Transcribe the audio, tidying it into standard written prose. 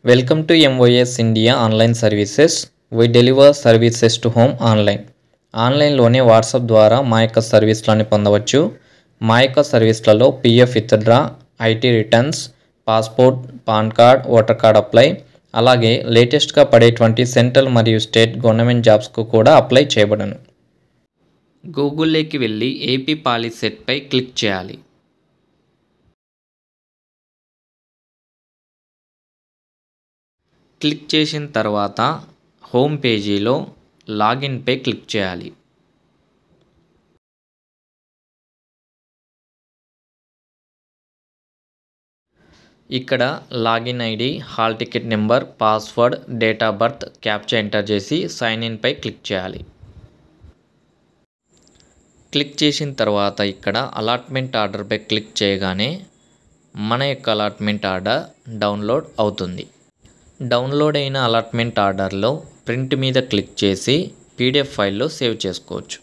Welcome to MOS India Online Services. We deliver services to home online. ఆన్లైన్లోనే WhatsApp ద్వారా మా యొక్క సర్వీస్లని పొందవచ్చు. మా యొక్క సర్వీస్లలో PF withdraw, IT returns, passport, PAN card, voter card apply, అలాగే లేటెస్ట్గా పడేటువంటి సెంట్రల్ మరియు స్టేట్ గవర్నమెంట్ జాబ్స్కు కూడా అప్లై చేయబడను. గూగుల్లోకి వెళ్ళి ఏపీ పాలిసెట్పై క్లిక్ చేయాలి. క్లిక్ చేసిన తర్వాత హోమ్ పేజీలో లాగిన్పై క్లిక్ చేయాలి. ఇక్కడ login ID, hall ticket number, password, date of birth, captcha enter చేసి సైన్ ఇన్పై క్లిక్ చేయాలి. క్లిక్ చేసిన తర్వాత ఇక్కడ అలాట్మెంట్ ఆర్డర్పై క్లిక్ చేయగానే మన యొక్క అలాట్మెంట్ ఆర్డర్ డౌన్లోడ్ అవుతుంది. డౌన్లోడ్ అయిన అలాట్మెంట్ ఆర్డర్లో ప్రింట్ మీద క్లిక్ చేసి పీడిఎఫ్ ఫైల్లో సేవ్ చేసుకోవచ్చు.